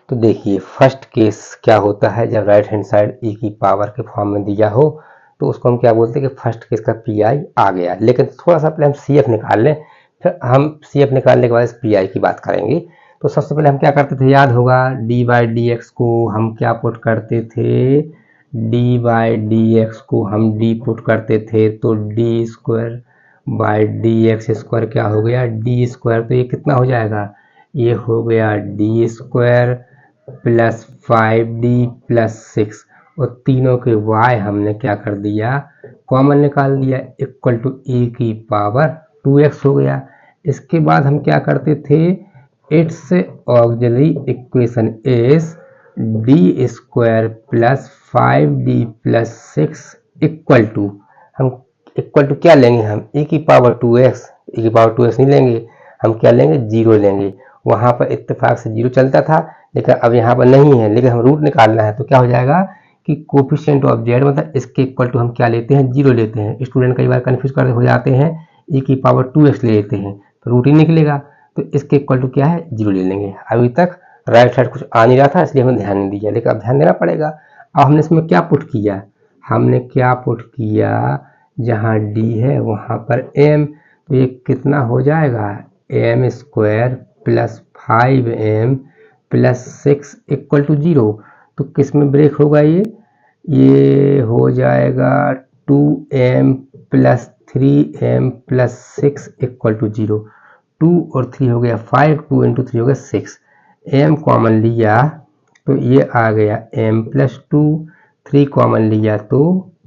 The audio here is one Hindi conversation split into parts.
तो देखिए फर्स्ट केस क्या होता है, जब राइट हैंड साइड e की पावर के फॉर्म में दिया हो तो उसको हम क्या बोलते हैं कि फर्स्ट केस का पी आई आ गया। लेकिन थोड़ा सा पहले हम सी एफ निकाल लें, फिर हम सी एफ निकालने के बाद इस पी आई की बात करेंगे। तो सबसे पहले हम क्या करते थे, याद होगा, डी बाई डी एक्स को हम क्या पुट करते थे, डी बाई डी एक्स को हम डी पुट करते थे, तो D square by D X square क्या हो गया, डी स्क्वायर। तो ये कितना हो जाएगा, ये हो गया D square plus 5d plus 6, और तीनों के y हमने क्या कर दिया, कॉमन निकाल दिया, इक्वल टू e की पावर 2x हो गया। इसके बाद हम क्या करते थे, it's auxiliary equation is D square plus 5d plus 6 equal to, हम इक्वल टू क्या लेंगे, हम e की पावर 2x, e की पावर 2x नहीं लेंगे, हम क्या लेंगे, जीरो लेंगे। वहाँ पर इत्तेफाक से जीरो चलता था, लेकिन अब यहाँ पर नहीं है, लेकिन हम रूट निकालना है तो क्या हो जाएगा कि कोफिशिएंट ऑफ जेड मतलब इसके इक्वल टू हम क्या लेते हैं, जीरो लेते हैं। स्टूडेंट कई बार कन्फ्यूज कर हो जाते हैं, e की पावर 2x ले लेते हैं तो रूट ही निकलेगा, तो इसके इक्वल टू क्या है, जीरो ले लेंगे। अभी तक राइट साइड कुछ आ नहीं रहा था इसलिए हमने ध्यान नहीं दिया, लेकिन अब ध्यान देना पड़ेगा। अब हमने इसमें क्या पुट किया, हमने क्या पुट किया, जहाँ d है वहाँ पर m, तो ये कितना हो जाएगा, M square plus 5m plus 6 equal to 0। तो किस में ब्रेक होगा, ये हो जाएगा 2m plus 3m plus 6 equal to 0। 2 और 3 हो गया 5, 2 इंटू 3 हो गया 6, m कॉमन लिया तो ये आ गया m प्लस 2, 3 कॉमन लिया तो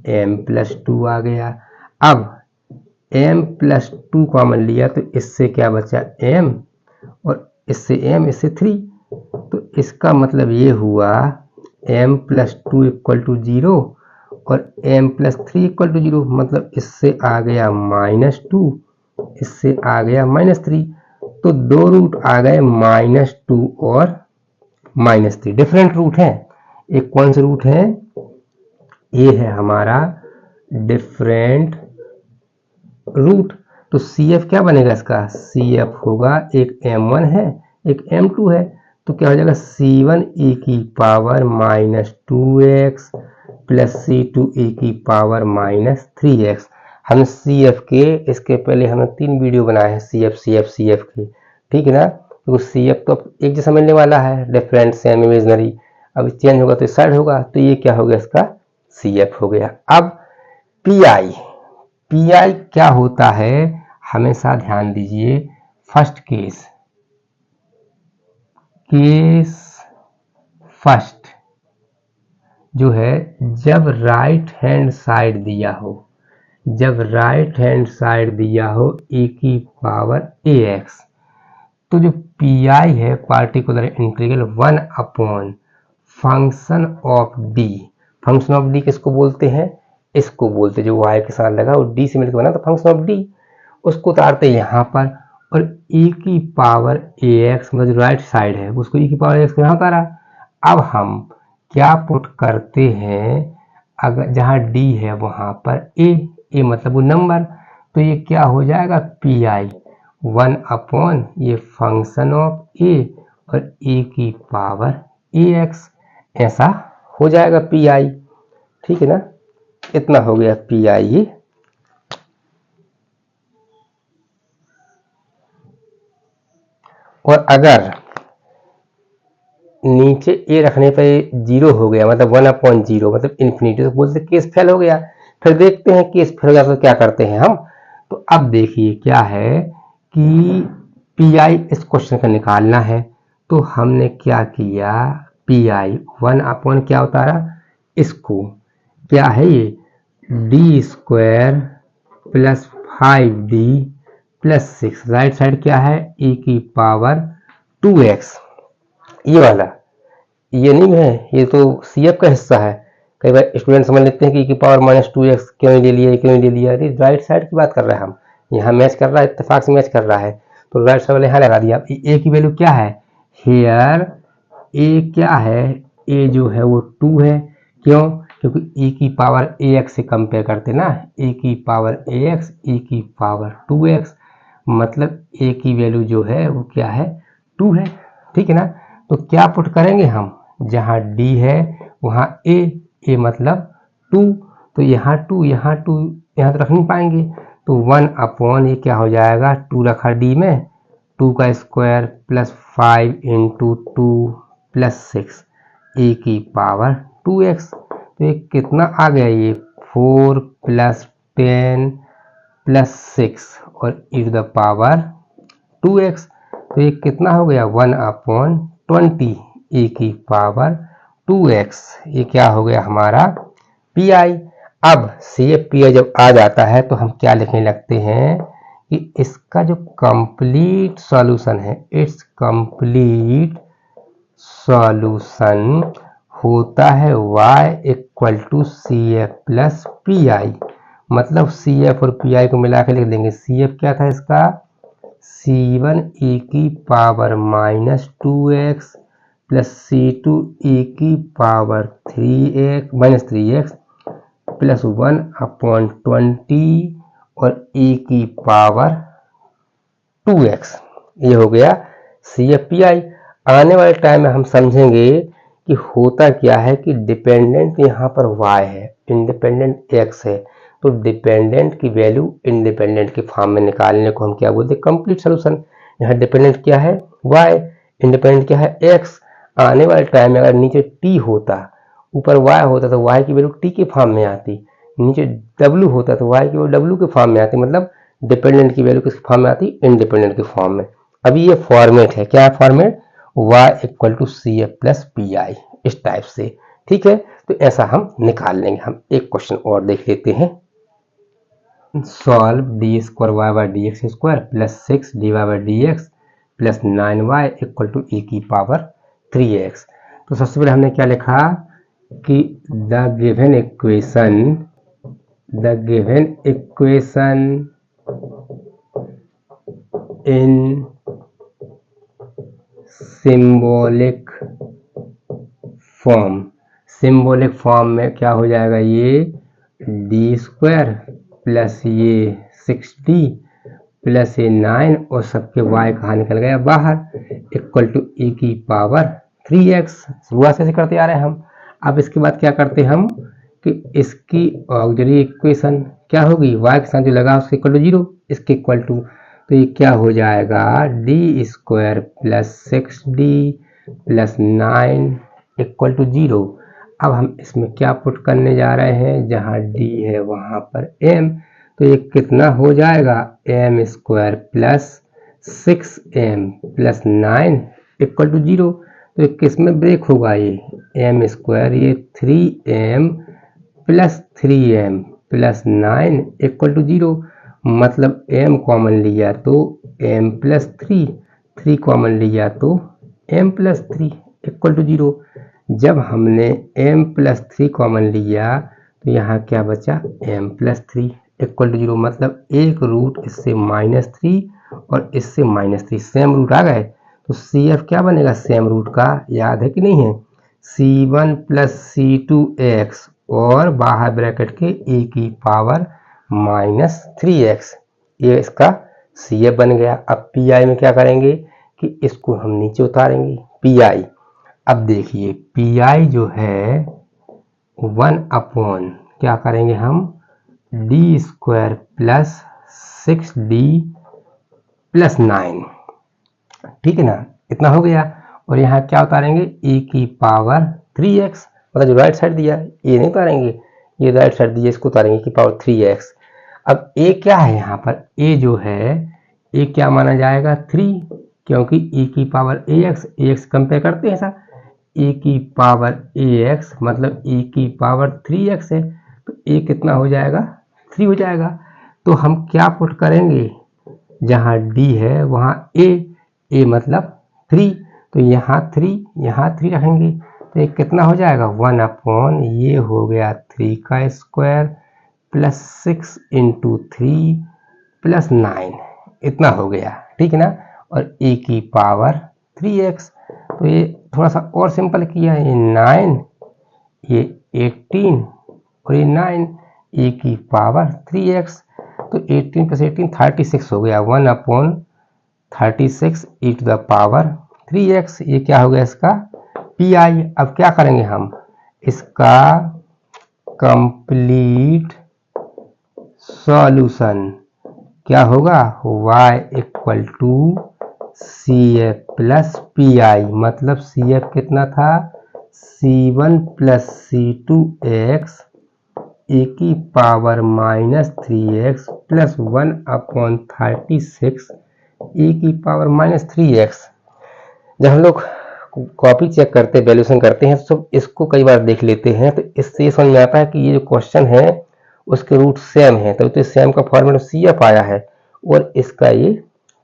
m प्लस 2 आ गया। अब m प्लस 2 कॉमन लिया तो इससे क्या बचा m, और इससे m, इससे 3, तो इसका मतलब ये हुआ m प्लस 2 इक्वल टू 0 और m प्लस 3 इक्वल टू 0, मतलब इससे आ गया -2, इससे आ गया -3, तो दो रूट आ गए -2 और -3, डिफरेंट रूट है। एक कौन से रूट है, ये है हमारा डिफरेंट रूट। तो CF क्या बनेगा इसका, CF होगा, एक M1 है एक M2 है, तो क्या हो जाएगा C1 e की power -2x plus C2 e की पावर -3x। हम CF के, इसके पहले हमने 3 वीडियो बनाए हैं CF के, ठीक है ना। तो CF तो एक जैसा मिलने वाला है, डिफरेंट सेम इमेजनरी, अब चेंज होगा तो इस साइड होगा, तो ये क्या हो गया, इसका CF हो गया। अब PI क्या होता है, हमेशा ध्यान दीजिए, फर्स्ट केस फर्स्ट जो है, जब राइट हैंड साइड दिया हो, जब राइट हैंड साइड दिया हो e की पावर ax, तो जो PI है particular integral 1 upon function of d, function of d किसको बोलते हैं, इसको बोलते हैं जो y के साथ लगा वो d से मिलकर बना, तो फंक्शन ऑफ d, उसको उतारते हैं यहाँ पर, और e की पावर ax मतलब जो राइट साइड है उसको e की पावर ax यहाँ उतारा। अब हम क्या पुट करते हैं, अगर जहाँ d है वहाँ पर a मतलब वो नंबर, तो ये क्या हो जाएगा PI 1 अपॉन ये फंक्शन ऑफ a और a की पावर ax, ऐसा हो जाएगा PI, ठीक है ना। इतना हो गया PI ये। और अगर नीचे a रखने पर 0 हो गया, मतलब 1/0 मतलब इन्फिनिटी, तो बोलते केस फेल हो गया। फिर देखते हैं केस फेल हो गया तो क्या करते हैं हम। तो अब देखिए क्या है कि PI इस क्वेश्चन का निकालना है, तो हमने क्या किया, PI 1 अपॉन क्या उतारा, इसको क्या है ये D square plus 5d plus 6, right side क्या है e की पावर 2x, ये वाला, ये नहीं है, ये तो CF का हिस्सा है। कई बार स्टूडेंट समझ लेते हैं कि e की पावर -2x क्यों नहीं ले लिया, क्यों नहीं ले लिया, अरे राइट साइड की बात कर रहे हैं हम, यहाँ मैच कर रहा है, इत्तेफाक से मैच कर रहा है, तो राइट साइड वाले यहाँ लगा दिया। a की वैल्यू क्या है, हेयर a क्या है, a जो है वो 2 है, क्यों, क्योंकि e की पावर ax से कंपेयर करते ना, a की पावर ax e की पावर 2x, मतलब a की वैल्यू जो है वो क्या है 2 है, ठीक है ना। तो क्या पुट करेंगे हम, जहाँ d है वहाँ a मतलब 2, तो यहाँ 2 यहाँ तो रख नहीं पाएंगे, तो 1 ये क्या हो जाएगा, 2 रखा d में, 2 का square plus 5 into 2 plus 6 e की पावर 2x। तो ये कितना आ गया, ये 4 प्लस 10 प्लस 6 और e to the power 2x। तो ये कितना हो गया, 1/20 e की पावर 2x। ये क्या हो गया हमारा PI। अब CFPI जब आ जाता है तो हम क्या लिखने लगते हैं कि इसका जो कंप्लीट सॉल्यूशन है, इट्स कंप्लीट सॉल्यूशन होता है y equal to CF plus PI। मतलब CF और PI को मिला के लिख देंगे। CF क्या था इसका, C1 e की power minus 2x plus C2 e की power 3x minus 3x plus 1/20 और e की पावर 2x। ये हो गया CFPI। आने वाले टाइम में हम समझेंगे कि होता क्या है कि डिपेंडेंट यहाँ पर y है, इंडिपेंडेंट x है, तो डिपेंडेंट की वैल्यू इंडिपेंडेंट के फॉर्म में निकालने को हम क्या बोलते हैं, कंप्लीट सॉल्यूशन। यहाँ डिपेंडेंट क्या है y, इंडिपेंडेंट क्या है x। आने वाले टाइम में अगर नीचे t होता, ऊपर y होता तो y की वैल्यू t के फॉर्म में आती, नीचे w होता तो y की वैल्यू w के फॉर्म में आती, मतलब डिपेंडेंट की वैल्यू किस फॉर्म में आती, इंडिपेंडेंट के फॉर्म में। अभी ये फॉर्मेट है, क्या format, y equal to CF plus PI, इस टाइप से। ठीक है, तो ऐसा हम निकाल लेंगे। हम एक क्वेश्चन और देख लेते हैं। Solve D square Y by D X square plus 6 dy by D X plus 9y equal to e की पावर 3x। तो सबसे पहले हमने क्या लिखा कि the given equation in symbolic form में क्या हो जाएगा, ये डी स्क्वायर प्लस ये 6d प्लस ये 9 और सबके y कहाँ निकल गया बाहर, इक्वल टू e की पावर 3x। शुरुआत से करते आ रहे हैं हम। अब इसके बाद क्या करते हैं हम कि इसकी ऑक्सिलरी इक्वेशन क्या होगी, y के साथ जो लगा उसके इक्वल टू 0, इसके इक्वल टू, तो ये क्या हो जाएगा, D square plus 6d plus 9 equal to 0। अब हम इसमें क्या पुट करने जा रहे हैं, जहाँ d है वहाँ पर m, तो ये कितना हो जाएगा, m square plus 6m plus 9 equal to 0। तो ये किस में ब्रेक होगा, ये m स्क्वायर, ये 3m plus 3m plus 9 equal to 0, मतलब m कॉमन लिया तो m प्लस 3 कॉमन लिया तो m प्लस 3 इक्वल टू 0। जब हमने m प्लस 3 कॉमन लिया तो यहाँ क्या बचा, m प्लस 3 इक्वल टू 0, मतलब एक रूट इससे -3 और इससे -3 सेम रूट आ गए, तो CF क्या बनेगा सेम रूट का, याद है कि नहीं है, C1 प्लस C2x और बाहर ब्रैकेट के e की पावर -3x, ये इसका CF बन गया। अब PI में क्या करेंगे कि इसको हम नीचे उतारेंगे PI। अब देखिए PI जो है 1 क्या करेंगे हम, D square plus 6d plus 9, ठीक है ना, इतना हो गया। और यहाँ क्या उतारेंगे, e की पावर 3x, मतलब जो राइट साइड दिया ये नहीं उतारेंगे, ये राइट साइड दिया इसको उतारेंगे की पावर 3x। अब a क्या है यहाँ पर, a जो है a क्या माना जाएगा 3, क्योंकि e की पावर ax कंपेयर करते हैं ऐसा, e की पावर ax मतलब e की पावर 3x है, तो a कितना हो जाएगा 3 हो जाएगा। तो हम क्या पुट करेंगे, जहाँ d है वहाँ a मतलब 3, तो यहाँ 3 रखेंगे, तो ये कितना हो जाएगा 1 ये हो गया 3 का स्क्वायर प्लस 6 इंटू 3 प्लस 9, इतना हो गया, ठीक है ना, और e की पावर 3x। तो ये थोड़ा सा और सिंपल किया, ये 9 ये 18 और ये 9 e की पावर 3x, तो 18 प्लस 18 36 हो गया, 1/36 e to the power 3x, ये क्या हो गया इसका पी आई। अब क्या करेंगे हम, इसका कंप्लीट सॉल्यूशन क्या होगा, y equal to C F plus P I, मतलब सी एफ कितना था c1 प्लस c2x e की पावर -3x प्लस 1/36 e की पावर -3x। जब हम लोग कॉपी चेक करते हैं, वैल्यूएशन करते हैं, तो इसको कई बार देख लेते हैं, तो इससे समझ में आता है कि ये जो क्वेश्चन है उसके रूट सेम है, तभी तो सेम का फॉर्मेट सी एफ आया है और इसका ये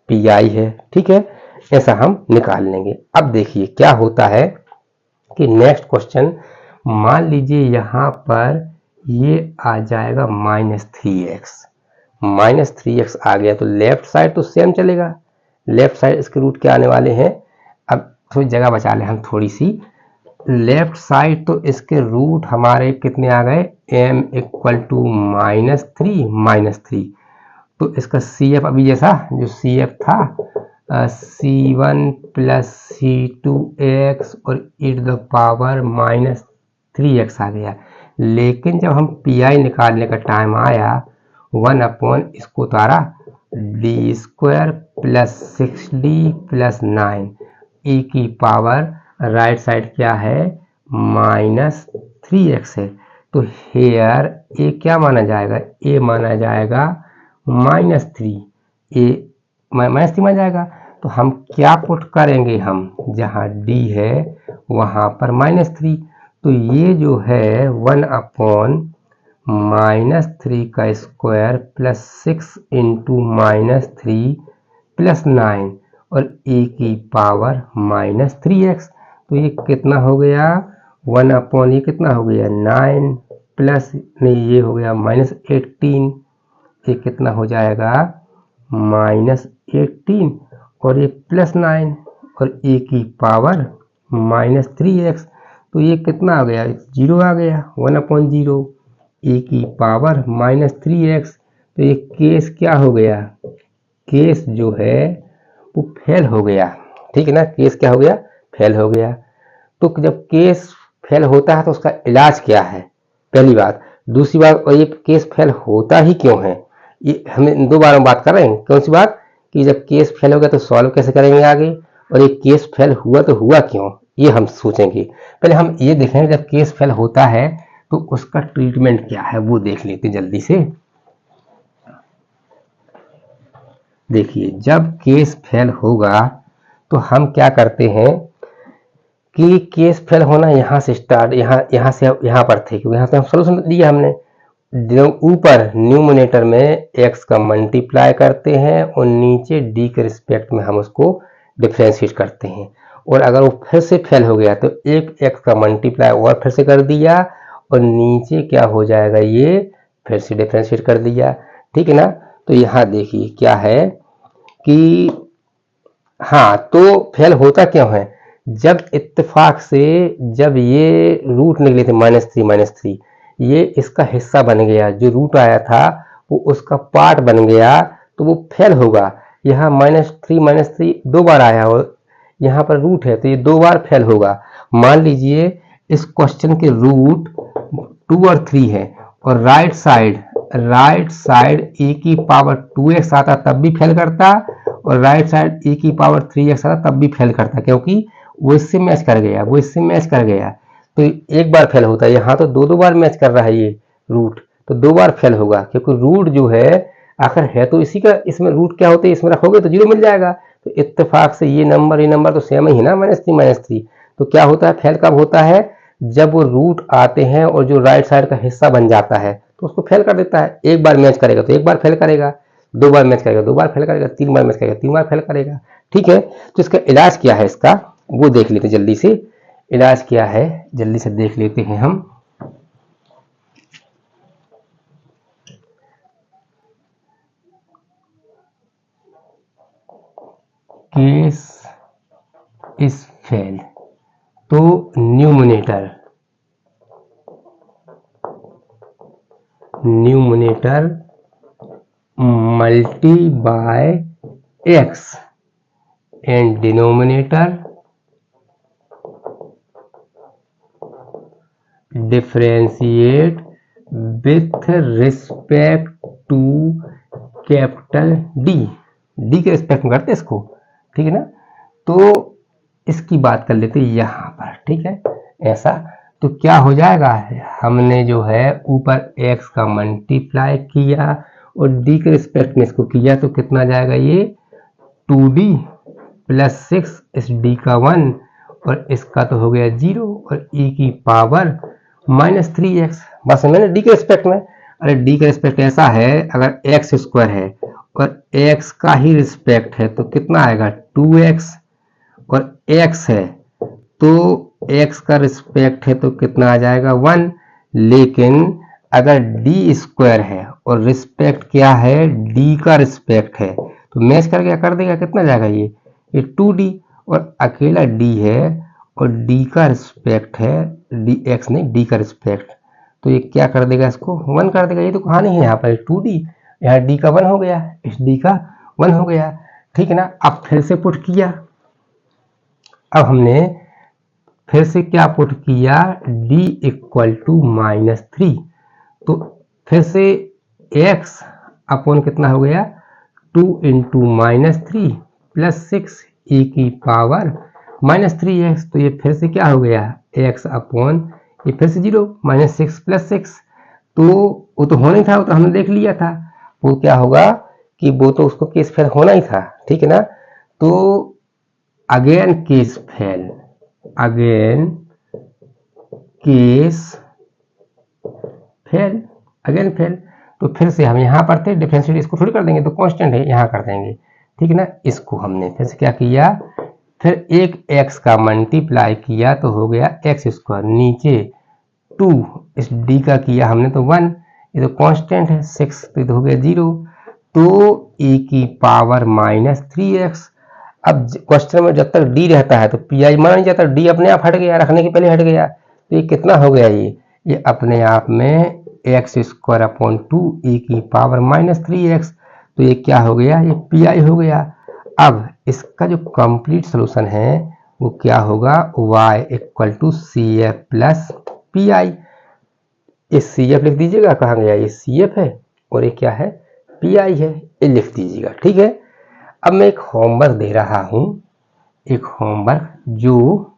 पी आई है। ठीक है, ऐसा हम निकाल लेंगे। अब देखिए क्या होता है कि नेक्स्ट क्वेश्चन, मान लीजिए यहाँ पर ये आ जाएगा -3x, -3x आ गया तो लेफ्ट साइड तो सेम चलेगा, लेफ्ट साइड इसके रूट क्या आने वाले हैं, अब थोड़ी जगह बचा लें हम थोड़ी सी, लेफ्ट साइड तो इसके रूट हमारे कितने आ गए, m इक्वल टू -3, तो इसका सी एफ अभी जैसा जो सी एफ था c1 प्लस c2x और e to the power -3x आ गया। लेकिन जब हम पी आई निकालने का टाइम आया 1 अपॉन इसको उतारा D square plus 6d plus 9 e की पावर राइट साइड क्या है -3x है, तो हेयर ए क्या माना जाएगा, ए माना जाएगा -3, ए -3 माना जाएगा। तो हम क्या पुट करेंगे, हम जहाँ d है वहाँ पर -3, तो ये जो है 1 अपॉन -3 का स्क्वायर प्लस 6 इंटू -3 प्लस 9 और e की पावर -3x, तो ये कितना हो गया 1 अपॉन ये कितना हो गया 9 प्लस नहीं ये हो गया -18, ये कितना हो जाएगा -18 और ये प्लस 9 और e की पावर -3x, तो ये कितना आ गया 0 आ गया 1 अपॉन 0 e की पावर -3x। तो ये केस क्या हो गया, केस जो है वो फेल हो गया। ठीक है ना, केस क्या हो गया, फेल हो गया। तो जब केस फेल होता है तो उसका इलाज क्या है, पहली बात। दूसरी बात, और ये केस फेल होता ही क्यों है, ये हमें दो बार में बात कर रहे हैं। कौन सी बात कि जब केस फेल हो गया तो सॉल्व कैसे करेंगे आगे, और ये केस फेल हुआ तो हुआ क्यों, ये हम सोचेंगे। पहले हम ये देखेंगे जब केस फेल होता है तो उसका ट्रीटमेंट क्या है वो देख लेते जल्दी से। देखिए जब केस फेल होगा तो हम क्या करते हैं कि केस फेल होना यहाँ से स्टार्ट, यहाँ से यहाँ पर थे, क्योंकि यहाँ से हम सोल्यूशन दिया हमने, ऊपर न्यूमरेटर में x का मल्टीप्लाई करते हैं और नीचे d के रिस्पेक्ट में हम उसको डिफ्रेंशिएट करते हैं। और अगर वो फिर से फेल हो गया तो एक x का मल्टीप्लाई और फिर से कर दिया और नीचे क्या हो जाएगा ये फिर से डिफ्रेंशिएट कर दिया। ठीक है ना, तो यहाँ देखिए क्या है कि हाँ, तो फेल होता क्यों है, जब इत्तेफाक से जब ये रूट निकले थे -3, ये इसका हिस्सा बन गया, जो रूट आया था वो उसका पार्ट बन गया, तो वो फेल होगा। यहाँ -3 दो बार आया और यहाँ पर रूट है तो ये दो बार फेल होगा। मान लीजिए इस क्वेश्चन के रूट 2 और 3 है और राइट साइड e की पावर 2x आता तब भी फेल करता और राइट साइड e की पावर 3x आता तब भी फेल करता, क्योंकि वो इससे मैच कर गया, तो एक बार फेल होता है। यहाँ तो दो बार मैच कर रहा है ये रूट, तो दो बार फेल होगा, क्योंकि रूट जो है आखिर है तो इसी का, इसमें रूट क्या होते हैं इसमें रखोगे तो 0 मिल जाएगा। तो इत्तेफाक से ये नंबर तो सेम ही ना -3। तो क्या होता है, फेल कब होता है, जब वो रूट आते हैं और जो राइट साइड का हिस्सा बन जाता है तो उसको फेल कर देता है। एक बार मैच करेगा तो एक बार फेल करेगा, दो बार मैच करेगा दो बार फेल करेगा, तीन बार मैच करेगा तीन बार फेल करेगा। ठीक है, तो इसका इलाज क्या है, इसका वो देख लेते जल्दी से। इलाज क्या है जल्दी से देख लेते हैं हम। केस इज फेल, तो numerator multi by x and denominator differentiate with respect to capital D के रिस्पेक्ट में करते इसको, ठीक है ना। तो इसकी बात कर लेते हैं यहाँ पर, ठीक है। ऐसा तो क्या हो जाएगा, हमने जो है ऊपर x का मल्टीप्लाई किया और d के रिस्पेक्ट में इसको किया, तो कितना जाएगा ये 2d प्लस 6, इस d का 1 और इसका तो हो गया 0 और e की पावर -3x। बस मैंने d के रिस्पेक्ट में, अरे d का रिस्पेक्ट ऐसा है, अगर x स्क्वायर है और x का ही रिस्पेक्ट है तो कितना आएगा 2x, और x है तो x का रिस्पेक्ट है तो कितना आ जाएगा 1। लेकिन अगर d स्क्वायर है और रिस्पेक्ट क्या है d का रिस्पेक्ट है, तो मैच कर क्या कर देगा, कितना जाएगा ये 2d, और अकेला d है और d का रिस्पेक्ट है, dx नहीं d का रिस्पेक्ट, तो ये क्या कर देगा, इसको 1 कर देगा। ये तो कहानी है यहाँ पर 2d, यहाँ d का 1 हो गया, इस d का 1 हो गया, ठीक है ना। अब फिर से पुट किया, अब हमने फिर से क्या पुट किया, d इक्वल टू -3, तो फिर से x अपॉन कितना हो गया 2 इंटू -3 प्लस 6 e की पावर -3x, तो ये फिर से क्या हो गया x अपॉन ये फिर से 0 -6 प्लस 6, तो वो तो होना ही था, वो तो हमने देख लिया था, वो क्या होगा कि वो तो उसको केस फेल होना ही था, ठीक है ना। तो again case fail, again case fail, again fail, तो फिर से हम यहाँ पर थे डिफरेंशिएट इसको थोड़ी कर देंगे, तो कांस्टेंट है यहाँ कर देंगे, ठीक है ना। इसको हमने फिर से क्या किया, फिर एक x का मल्टीप्लाई किया तो हो गया x स्क्वायर, नीचे 2 इस d का किया हमने तो 1, ये तो कांस्टेंट है 6, तो हो गया 0, तो e की पावर -3x। अब क्वेश्चन में जब तक d रहता है तो pi माना नहीं जाता, d अपने आप हट गया, रखने के पहले हट गया, तो ये कितना हो गया, ये अपने आप में x स्क्वायर अपॉन 2 e की पावर -3x, तो ये क्या हो गया, ये pi हो गया। अब इसका जो कंप्लीट सोल्यूशन है वो क्या होगा, y equal to CF plus PI। ये CF लिख दीजिएगा, कहाँ गया, ये CF है और ये क्या है PI है, ये लिख दीजिएगा, ठीक है। अब मैं एक होमवर्क दे रहा हूं, एक होमवर्क जो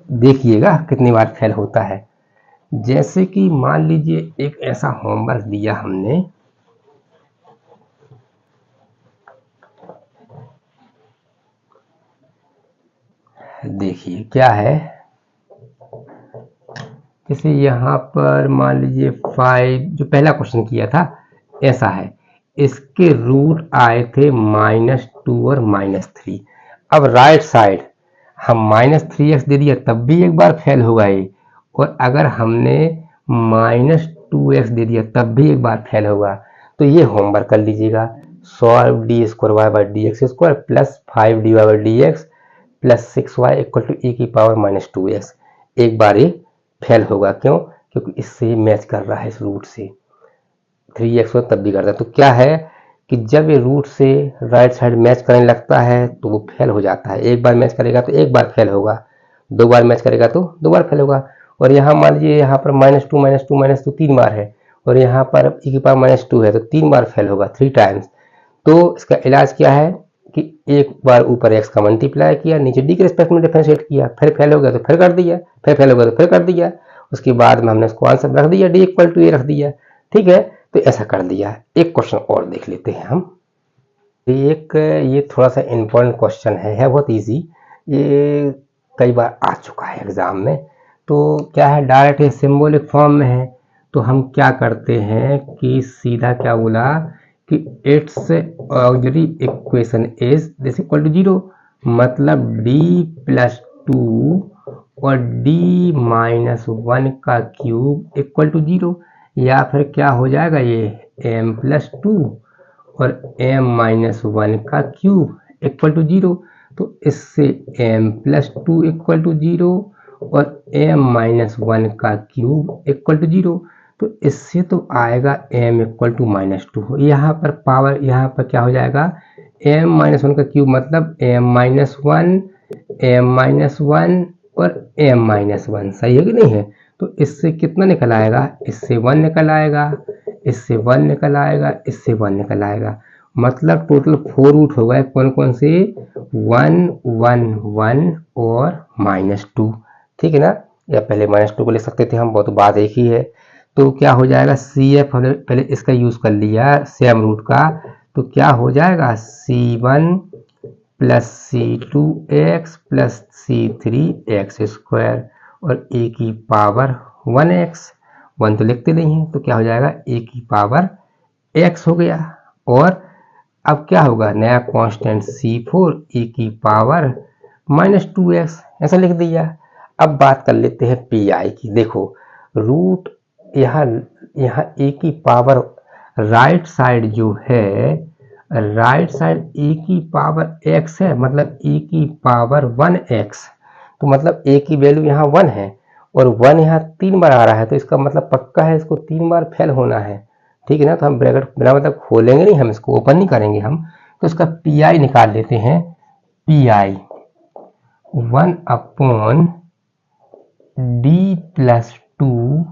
देखिएगा कितनी बार फेल होता है। जैसे कि मान लीजिए एक ऐसा होमवर्क दिया हमने, देखिए क्या है, जैसे यहाँ पर मान लीजिए 5, जो पहला क्वेश्चन किया था ऐसा है, इसके रूट आए थे -2 और -3। अब राइट साइड हम -3x दे दिया तब भी एक बार फेल होगा ये, और अगर हमने -2x दे दिया तब भी एक बार फेल होगा। तो ये होमवर्क कर लीजिएगा, solve d square Y by D X square plus 5dy by D X plus 6y equal to e की पावर -2x। एक बार ये फेल होगा, क्यों, क्योंकि इससे मैच कर रहा है, इस रूट से 3x हो तब भी करता है। तो क्या है कि जब ये रूट से राइट साइड मैच करने लगता है तो वो फेल हो जाता है। एक बार मैच करेगा तो एक बार फेल होगा, 2 बार मैच करेगा तो 2 बार फेल होगा। और यहाँ मान लीजिए यहाँ पर -2 3 बार है, और यहाँ पर e की पावर -2 है तो 3 बार फेल होगा, 3 टाइम्स। तो इसका इलाज क्या है कि एक बार ऊपर x का मल्टीप्लाई किया, नीचे d के रिस्पेक्ट में डिफरेंशिएट किया, फिर फेल हो गया तो फिर कर दिया, फिर फेल हो गया तो फिर कर दिया, उसके बाद में हमने इसको आंसर रख दिया, d इक्वल टू a रख दिया, ठीक है। तो ऐसा कर दिया। एक क्वेश्चन और देख लेते हैं हम, ये थोड़ा सा इम्पोर्टेंट क्वेश्चन है बहुत इजी, ये कई बार आ चुका है एग्जाम में। तो क्या है, डायरेक्ट सिंबॉलिक फॉर्म में है, तो हम क्या करते हैं कि सीधा क्या बोला कि it's auxiliary equation is this equal to 0, मतलब d प्लस 2 और d माइनस 1 का क्यूब इक्वल टू 0, या फिर क्या हो जाएगा ये m प्लस 2 और m माइनस 1 का क्यूब इक्वल टू 0। तो इससे m प्लस 2 इक्वल टू 0 और m माइनस 1 का क्यूब इक्वल टू 0। तो इससे तो आएगा m इक्वल टू -2, यहाँ पर पावर, यहाँ पर क्या हो जाएगा m माइनस 1 का क्यूब, मतलब m माइनस 1 m माइनस 1 और m-1, सही है कि नहीं है। तो इससे कितना निकल आएगा, इससे 1 निकल आएगा, इससे 1 निकल आएगा, इससे 1 निकल आएगा, मतलब टोटल 4 रूट हो गए। कौन कौन से, 1 1 1 और -2, ठीक है ना। या पहले -2 को लिख सकते थे हम, बहुत बात एक ही है। तो क्या हो जाएगा, CF हमने पहले इसका यूज कर लिया सेम रूट का, तो क्या हो जाएगा C1 plus C2x plus C3x² और a की पावर 1x, 1 तो लिखते नहीं है, तो क्या हो जाएगा a की पावर x हो गया। और अब क्या होगा, नया कांस्टेंट C4 e की पावर -2x, ऐसा लिख दिया। अब बात कर लेते हैं pi की। देखो रूट यहाँ a की पावर राइट साइड जो है, राइट साइड a की पावर x है, मतलब a की पावर 1x, तो मतलब a की वैल्यू यहाँ 1 है और 1 यहाँ 3 बार आ रहा है, तो इसका मतलब पक्का है इसको 3 बार फेल होना है, ठीक है ना। तो हम ब्रैकेट बिना मतलब खोलेंगे नहीं, हम इसको ओपन नहीं करेंगे हम, तो इसका pi निकाल लेते हैं। pi 1/d + 2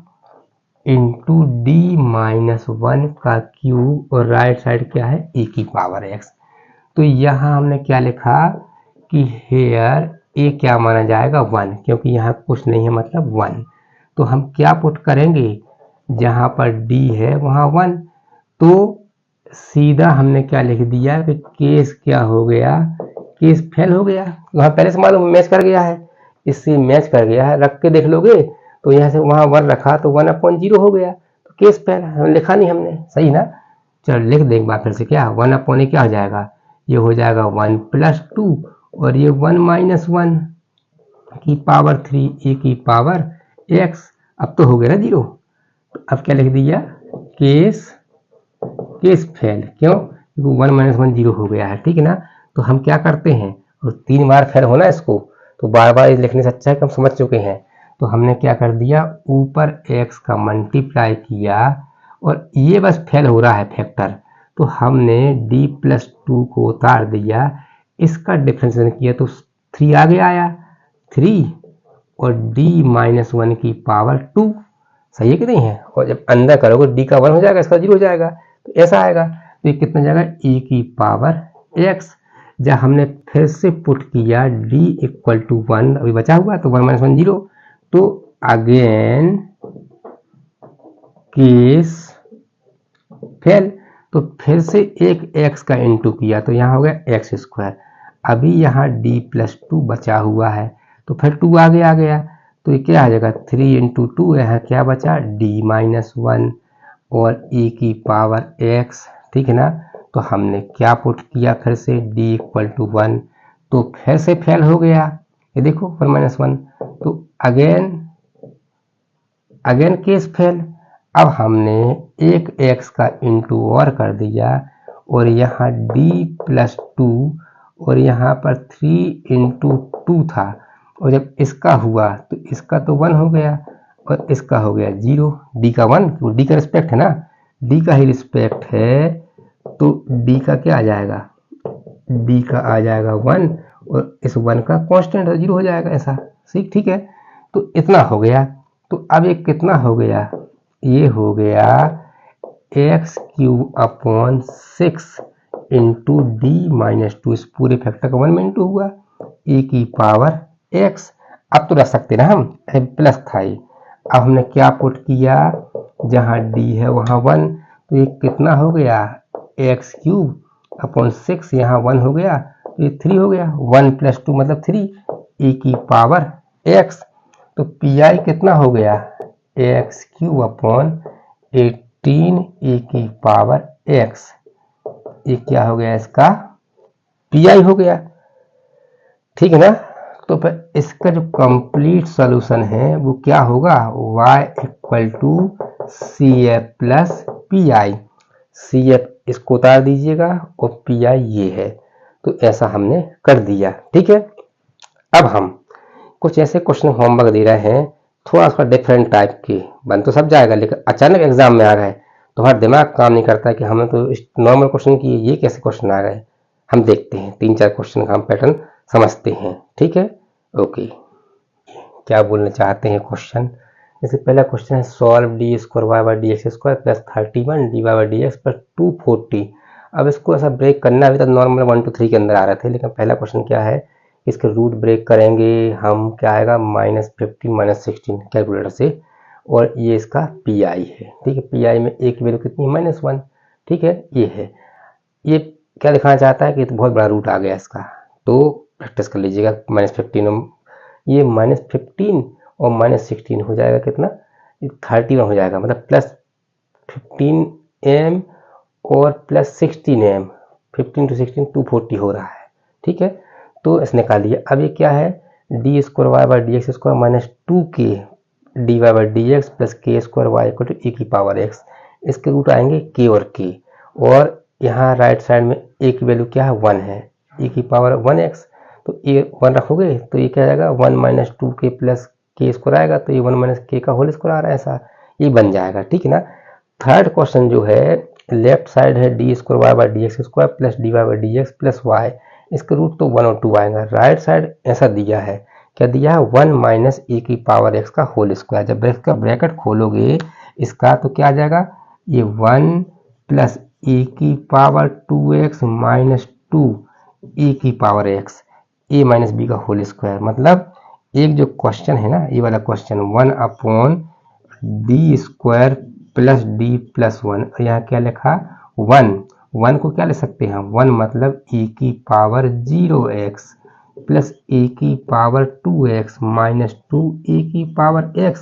इंटू d-1 का क्यूब और राइट साइड क्या है, e की पावर x। तो यहाँ हमने क्या लिखा कि हेयर a क्या माना जाएगा, 1, क्योंकि यहाँ कुछ नहीं है मतलब 1। तो हम क्या पुट करेंगे, जहाँ पर d है वहाँ 1, तो सीधा हमने क्या लिख दिया कि केस क्या हो गया, केस फेल हो गया। वहाँ पहले से मालूम मैच कर गया है, इससे मैच कर गया है, रख के देख लोगे तो यहाँ से वहाँ 1 रखा तो 1/0 हो गया, तो केस फेल, हम लिखा नहीं हमने, सही ना। चलो लिख दें एक बार फिर से, क्या 1/a क्या हो जाएगा, ये हो जाएगा 1 + 2 और ये 1 - 1 की पावर 3 e की पावर x। अब तो हो गया ना 0, तो अब क्या लिख दिया, केस फेल, क्यों, 1 - 1 0 हो गया है, ठीक है ना। तो हम क्या करते हैं, और 3 बार फेल होना इसको, तो बार बार लिखने से अच्छा है कि हम समझ चुके हैं। तो हमने क्या कर दिया, ऊपर x का मल्टीप्लाई किया और ये बस फेल हो रहा है फैक्टर, तो हमने d + 2 को उतार दिया, इसका डिफरेंशिएशन किया तो 3 आगे आया, 3 और d-1 की पावर 2, सही है कि नहीं है। और जब अंदर करोगे d का 1 हो जाएगा, इसका 0 हो जाएगा, तो ऐसा आएगा। तो ये कितना जाएगा, e की पावर x। जब हमने फिर से पुट किया d = 1, अभी बचा हुआ तो 1 - 1 0, तो अगेन केस फेल, तो फिर से एक x का इंटू किया तो यहाँ हो गया x²। अभी यहाँ d + 2 बचा हुआ है, तो फिर 2 आगे आ गया, तो ये क्या आ जाएगा, 3 × 2, यहाँ क्या बचा, d-1 और e की पावर x, ठीक है ना। तो हमने क्या पुट किया, फिर से d = 1, तो फिर से फेल हो गया, ये देखो 1 - 1, तो अगेन केस फेल। अब हमने एक x का इंटू और कर दिया और यहाँ d + 2 और यहाँ पर 3 × 2 था, और जब इसका हुआ तो इसका तो 1 हो गया और इसका हो गया 0, d का 1, तो d का रिस्पेक्ट है ना, d का ही रिस्पेक्ट है, तो d का क्या आ जाएगा, d का आ जाएगा 1 और इस 1 का कांस्टेंट 0 हो जाएगा, ऐसा ठीक है। तो इतना हो गया, तो अब ये कितना हो गया, ये हो गया x³ / 6 इंटू d-2, इस पूरे फैक्टर का 1 में इंटू हुआ, e की पावर x। अब तो रख सकते ना हम, प्लस था ये, अब हमने क्या पुट किया, जहाँ d है वहाँ 1, तो ये कितना हो गया, x³ / 6, यहाँ 1 हो गया तो ये 3 हो गया, 1 + 2 मतलब 3, e की पावर x। तो pi कितना हो गया, x³ / 18 e की पावर x, ये क्या हो गया, इसका pi हो गया, ठीक है ना। तो फिर इसका जो कंप्लीट सॉल्यूशन है वो क्या होगा, y = CF + PI, CF इसको उतार दीजिएगा और PI ये है, तो ऐसा हमने कर दिया, ठीक है। अब हम कुछ ऐसे क्वेश्चन होमवर्क दे रहे हैं, थोड़ा सा डिफरेंट टाइप के, बन तो सब जाएगा लेकिन अचानक एग्जाम में आ गए तो हमारा दिमाग काम नहीं करता कि हमने तो नॉर्मल क्वेश्चन किए, ये कैसे क्वेश्चन आ गए। हम देखते हैं 3-4 क्वेश्चन का हम पैटर्न समझते हैं, ठीक है, ओके। क्या बोलना चाहते हैं क्वेश्चन। जैसे पहला क्वेश्चन है solve D square Y by D X square plus 31 D Y by D X plus 240। अब इसको ऐसा ब्रेक करना, अभी तक नॉर्मल 1 to 3 के अंदर आ रहे थे, लेकिन पहला क्वेश्चन क्या है, इसके रूट ब्रेक करेंगे हम, क्या आएगा -15 -16 कैलकुलेटर से, और ये इसका पी आई है। ठीक है, पी आई में ए की वैल्यू कितनी है, -1। ठीक है, ये है, ये क्या दिखाना चाहता है कि तो बहुत बड़ा रूट आ गया इसका, तो प्रैक्टिस कर लीजिएगा। -15, ये -15 और -16 हो जाएगा कितना, 31 हो जाएगा, मतलब +15m और +16m, 15 to 16 240 हो रहा है। ठीक है, तो इसने निकाल लिया। अब ये क्या है, D square Y by D X square -2k D Y by D X plus K square Y equal to A की पावर एक्स। इसके रूट आएंगे के और के, और यहाँ राइट साइड में ए की वैल्यू क्या है, 1 है, ए की पावर 1x, तो ये 1 रखोगे तो ये क्या जाएगा, 1 - 2k प्लस के स्क्वायर आएगा, तो ये 1 - k का होल स्क्वायर आ रहा है, ऐसा ये बन जाएगा। ठीक है ना। थर्ड क्वेश्चन जो है, लेफ्ट साइड है D square Y by D X square plus D Y by D X plus Y, इसका रूट तो 1 और 2 आएगा। राइट साइड ऐसा दिया है, क्या दिया है, 1 - ए की पावर एक्स का होल स्क्वायर। जब इसका ब्रैकेट खोलोगे इसका, तो क्या आ जाएगा, ये 1 प्लस ए की पावर 2x माइनस 2 ए की पावर x, ए माइनस बी का होल स्क्वायर। मतलब एक जो क्वेश्चन है ना, ये वाला question 1/d square plus D plus 1, यहाँ क्या लिखा, 1 को क्या ले सकते हैं, 1 मतलब ए की पावर 0x प्लस ए की पावर 2x माइनस 2 ए की पावर x।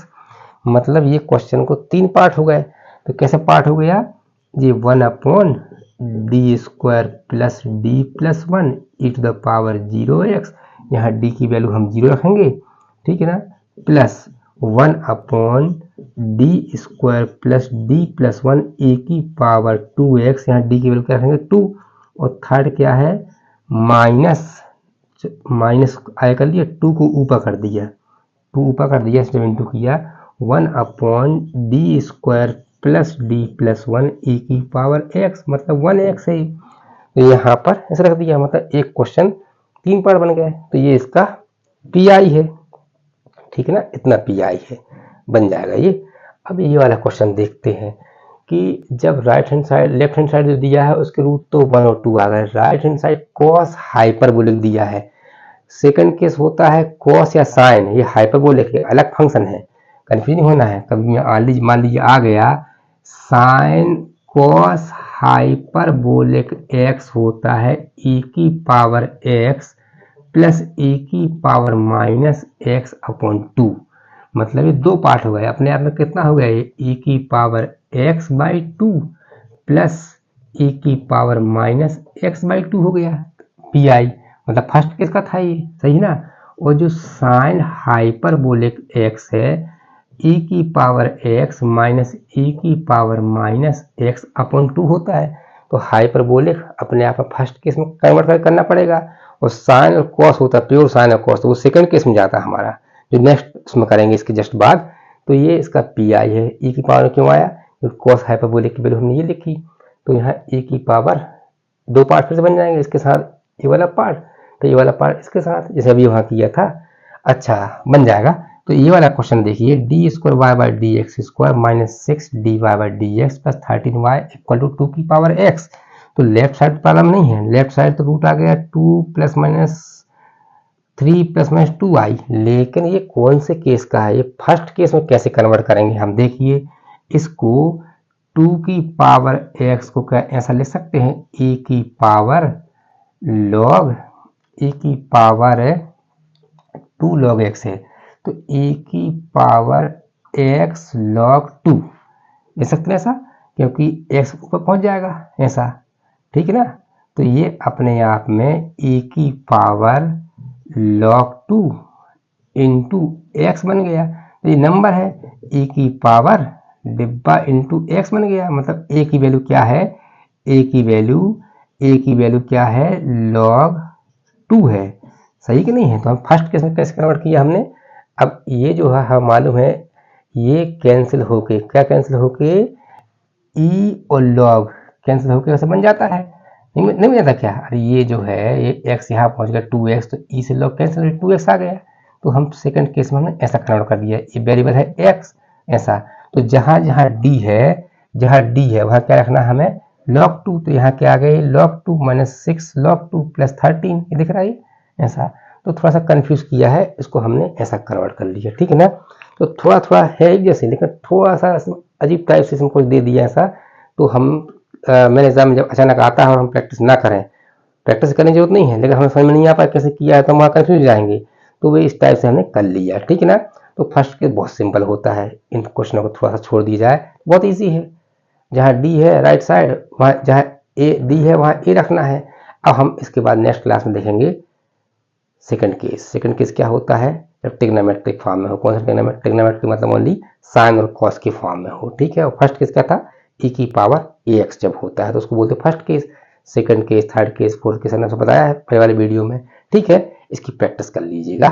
मतलब ये क्वेश्चन को 3 पार्ट हो गए। तो कैसे पार्ट हो गया, ये 1/d square plus D plus 1 E to the power 0x, यहाँ d की वैल्यू हम 0 रखेंगे, ठीक है ना, plus 1/d square plus D plus 1 ए की पावर 2x, यहाँ d की वैल्यू क्या रखेंगे, 2, और थर्ड क्या है, माइनस आया कर लिया, 2 को ऊपर कर दिया, 2 ऊपर कर दिया, इसमें इंटू किया, 1/d square plus D plus 1 ए की पावर x, मतलब 1x है। तो यहाँ पर ऐसे रख दिया, मतलब एक क्वेश्चन 3 पार्ट बन गए। तो ये इसका पी आई है, ठीक है ना, इतना पी आई है, बन जाएगा ये। अब ये वाला क्वेश्चन देखते हैं कि जब right hand side left hand side जो दिया है उसके रूट तो 1 और 2 आ गए, right hand side cos hyperbolic दिया है। सेकंड केस होता है कॉस या साइन, ये हाइपरबोलिक है, अलग फंक्शन है, कंफ्यूज नहीं होना है। कभी मान लीजिए आ गया साइन कॉस हाइपरबोलिक x होता है e की पावर x प्लस ए की पावर माइनस x अपॉन 2, मतलब ये 2 पार्ट हो गए। अपने आप में कितना हो गया, ये e की पावर x बाई 2 प्लस ए की पावर माइनस x बाई 2 हो गया पी आई, मतलब फर्स्ट केस का था ये, सही ना। और जो साइन हाइपरबोलिक x है, e की पावर x माइनस ए की पावर माइनस x अपॉन 2 होता है, तो हाइपरबोलिक अपने आप में फर्स्ट केस में कन्वर्ट करना पड़ेगा। और साइन और कॉस होता है, प्योर साइन और कॉस, तो वो सेकंड केस में जाता है हमारा, जो नेक्स्ट उसमें करेंगे इसके जस्ट बाद। तो ये इसका पी आई है। e की पावर क्यों आया, क्योंकि कॉस हाइपरबोलिक की वैल्यू हमने ये लिखी, तो यहाँ e की पावर 2 पार्ट फिर से बन जाएंगे, इसके साथ ये वाला पार्ट, तो ये वाला पार्ट इसके साथ, जैसे अभी वहाँ किया था, अच्छा बन जाएगा। तो ये वाला क्वेश्चन देखिए, D square Y by D X square minus 6 D Y by D X plus 13 Y equal to 2 की पावर एक्स। तो लेफ्ट साइड प्रॉब्लम नहीं है, लेफ्ट साइड तो रूट आ गया 2 plus minus 3 plus minus 2 I, लेकिन ये कौन से केस का है, ये फर्स्ट केस में कैसे कन्वर्ट करेंगे हम देखिए। इसको 2 की पावर एक्स को क्या ऐसा लिख सकते हैं, ए की पावर लॉग ए की पावर 2 लॉग एक्स है, तो ए की पावर एक्स लॉग 2 ले सकते हैं ऐसा, क्योंकि एक्स ऊपर पहुंच जाएगा ऐसा, ठीक है ना। तो ये अपने आप में ए की पावर लॉग 2 इंटू एक्स बन गया, तो ये नंबर है, ए की पावर डिब्बा इंटू एक्स बन गया, मतलब ए की वैल्यू क्या है, ए की वैल्यू क्या है, लॉग 2 है, सही कि नहीं है। तो हम फर्स्ट केस में कैसे कन्वर्ट किया हमने। अब ये जो है हम मालूम है, ये कैंसिल होके क्या कैंसिल होके, ई और लॉग कैंसिल होके कैसे बन जाता है, नहीं बन जाता क्या, अरे ये जो है ये x यहाँ पहुंच गया 2x, तो ई से लॉग कैंसिल 2x आ गया, तो हम सेकंड केस में हमने ऐसा कन्वर्ट कर दिया, ये वेरिएबल है x ऐसा। तो जहां जहां d है वहां क्या रखना है हमें, log2। तो यहाँ क्या आ गए, log2 माइनस 6 log2 प्लस 13, ये दिख रहा है ऐसा। तो थोड़ा सा कंफ्यूज किया है, इसको हमने ऐसा कन्वर्ट कर लिया, ठीक है ना। तो थोड़ा थोड़ा है एक जैसे, लेकिन थोड़ा सा अजीब टाइप से इसमें कुछ दे दिया ऐसा। तो हम मेरे एग्जाम में जब अचानक आता है और हम प्रैक्टिस ना करें, प्रैक्टिस करने की जरूरत नहीं है, लेकिन हमें समझ में नहीं आ पाए कैसे किया है तो हम वहाँ कंफ्यूज जाएंगे। तो वे इस टाइप से हमने कर लिया, ठीक है ना। तो फर्स्ट केस बहुत सिंपल होता है, इन क्वेश्चनों को थोड़ा सा छोड़ दिया जाए, बहुत ईजी है। जहाँ डी है राइट साइड, वहाँ जहाँ ए डी है वहाँ ए रखना है। अब हम इसके बाद नेक्स्ट क्लास में देखेंगे सेकंड केस क्या होता है जब ट्रिग्नोमेट्रिक फॉर्म में हो। कौन सा ट्रिग्नोमेट्रिक मतलब ओनली साइन और कॉस की फॉर्म में हो, ठीक है। और फर्स्ट केस क्या था, e की पावर ax जब होता है तो उसको बोलते हैं first case. Second case, third case, fourth case हमने बताया है पहले वाले वीडियो में, ठीक है। इसकी प्रैक्टिस कर लीजिएगा।